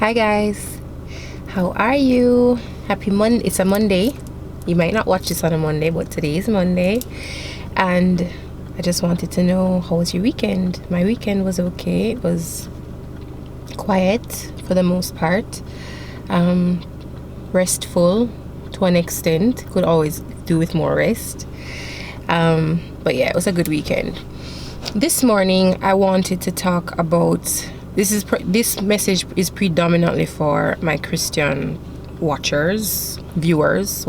Hi guys, how are you? Happy Monday. It's a Monday. You might not watch this on a Monday, but today is Monday. And I just wanted to know, how was your weekend? My weekend was okay. It was quiet for the most part. Restful to an extent. Could always do with more rest. But yeah, it was a good weekend. This morning I wanted to talk about this message is predominantly for my Christian viewers.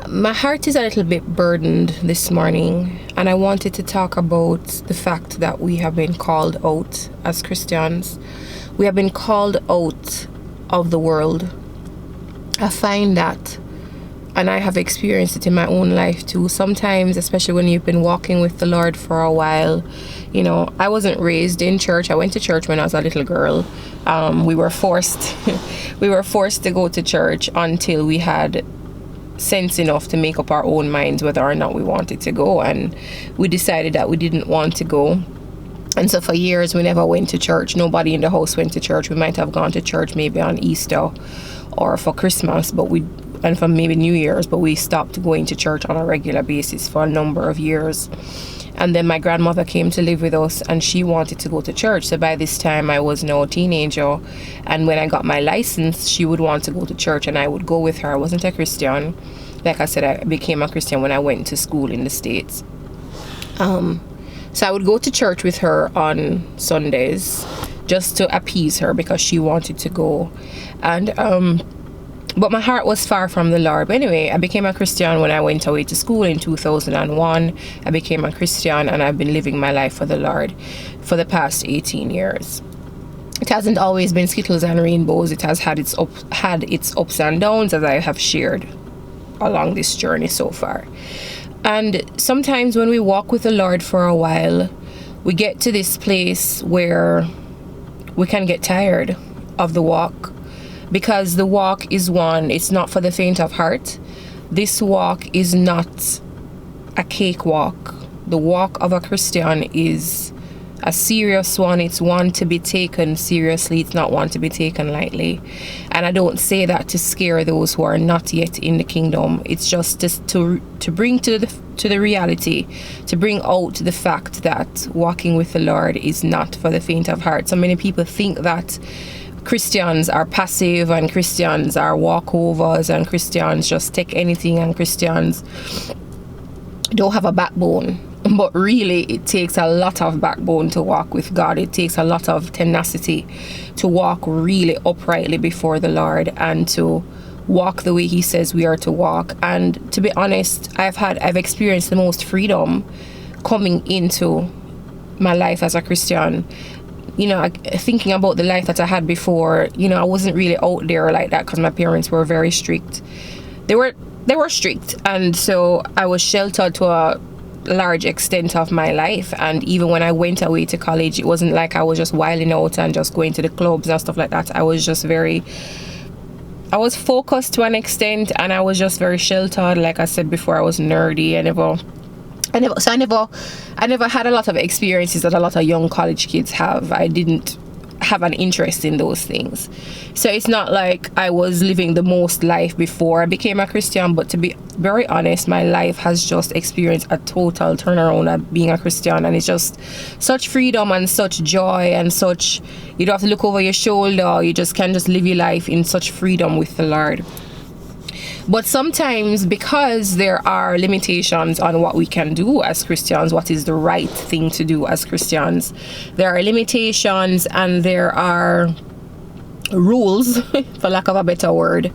My heart is a little bit burdened this morning, and I wanted to talk about the fact that we have been called out as Christians. We have been called out of the world. I find that, and I have experienced it in my own life too. Sometimes, especially when you've been walking with the Lord for a while, I wasn't raised in church. I went to church when I was a little girl. We were forced to go to church until we had sense enough to make up our own minds whether or not we wanted to go. And we decided that we didn't want to go. And so for years, we never went to church. Nobody in the house went to church. We might have gone to church maybe on Easter or for Christmas, and for maybe New Year's, but we stopped going to church on a regular basis for a number of years. And then my grandmother came to live with us, and she wanted to go to church. So by this time I was now a teenager, and when I got my license, she would want to go to church and I would go with her. I wasn't a Christian. Like I said, I became a Christian when I went to school in the States. So I would go to church with her on Sundays just to appease her because she wanted to go. And but my heart was far from the Lord. But anyway, I became a Christian when I went away to school in 2001. I became a Christian, and I've been living my life for the Lord for the past 18 years. It hasn't always been skittles and rainbows. It has had its ups and downs, as I have shared along this journey so far. And sometimes when we walk with the Lord for a while, we get to this place where we can get tired of the walk. Because the walk is it's not for the faint of heart. This walk is not a cakewalk. The walk of a Christian is a serious one. It's one to be taken seriously. It's not one to be taken lightly. And I don't say that to scare those who are not yet in the kingdom. It's just to bring to the reality, to bring out the fact that walking with the Lord is not for the faint of heart. So many people think that Christians are passive, and Christians are walkovers, and Christians just take anything, and Christians don't have a backbone. But really, it takes a lot of backbone to walk with God. It takes a lot of tenacity to walk really uprightly before the Lord and to walk the way He says we are to walk. And to be honest, I've experienced the most freedom coming into my life as a Christian. Thinking about the life that I had before, I wasn't really out there like that because my parents were very strict. They were strict, and so I was sheltered to a large extent of my life. And even when I went away to college, it wasn't like I was just wilding out and just going to the clubs and stuff like that. I was focused to an extent, and I was just very sheltered. Like I said before, I was nerdy. I never had a lot of experiences that a lot of young college kids have. I didn't have an interest in those things. So it's not like I was living the most life before I became a Christian, but to be very honest, my life has just experienced a total turnaround at being a Christian. And it's just such freedom and such joy and such, you don't have to look over your shoulder. You just can just live your life in such freedom with the Lord. But sometimes, because there are limitations on what we can do as Christians, what is the right thing to do as Christians, there are limitations and there are rules, for lack of a better word,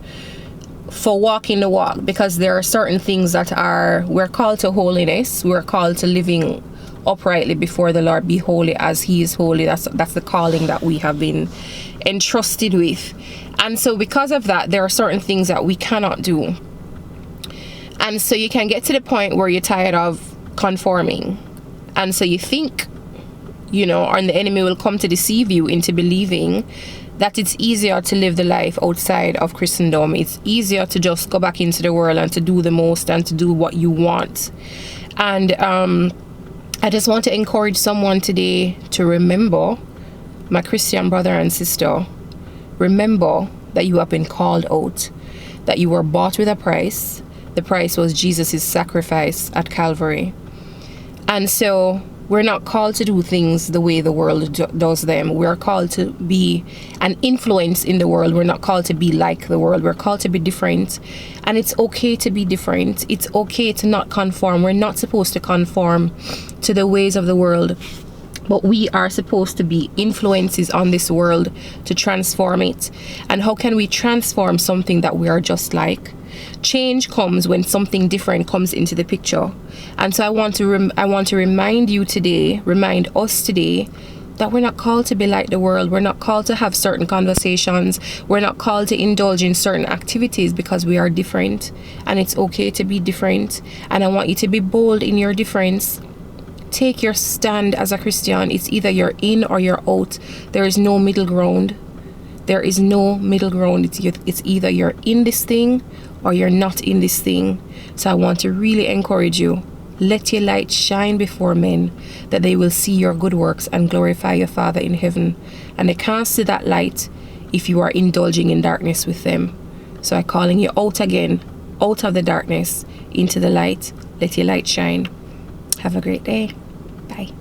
for walking the walk. Because there are certain things that we're called to holiness. We're called to living uprightly before the Lord. Be holy as He is holy. That's the calling that we have been entrusted with. And so because of that, there are certain things that we cannot do. And so you can get to the point where you're tired of conforming. And so you think, and the enemy will come to deceive you into believing that it's easier to live the life outside of Christendom. It's easier to just go back into the world and to do the most and to do what you want. And I just want to encourage someone today to remember My Christian brother and sister, remember that you have been called out, that you were bought with a price. The price was Jesus' sacrifice at Calvary. And so we're not called to do things the way the world does them. We're called to be an influence in the world. We're not called to be like the world. We're called to be different. And it's okay to be different. It's okay to not conform. We're not supposed to conform to the ways of the world. But we are supposed to be influences on this world to transform it. And how can we transform something that we are just like? Change comes when something different comes into the picture. And so I want to remind you today, remind us today, that we're not called to be like the world. We're not called to have certain conversations. We're not called to indulge in certain activities because we are different. And it's okay to be different. And I want you to be bold in your difference. Take your stand as a Christian. It's either you're in or you're out. There is no middle ground. There is no middle ground. It's either you're in this thing or you're not in this thing. So I want to really encourage you. Let your light shine before men, that they will see your good works and glorify your Father in heaven. And they can't see that light if you are indulging in darkness with them. So I'm calling you out again, out of the darkness, into the light. Let your light shine. Have a great day. Bye.